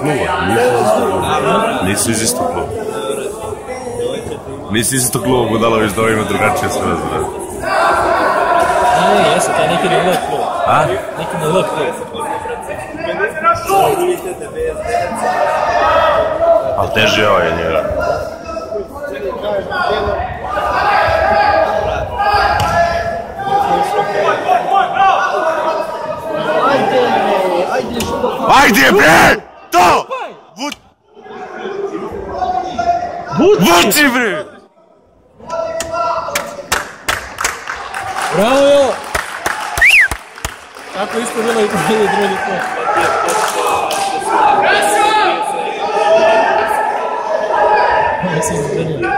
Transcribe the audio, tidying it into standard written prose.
kluba. Nisu iz istog kluba. Nisi iz istog kluba, Budalović, da ovo ima drugačije sve razvore. Ne, jesu, taj neki na L klub. A? Neki na L klub. Ali teži je ovaj njega. Ajde bre! To! Vuci bre! Bravo jo! Tako isto bilo i prvi drugi put. Ja sam zbrinio.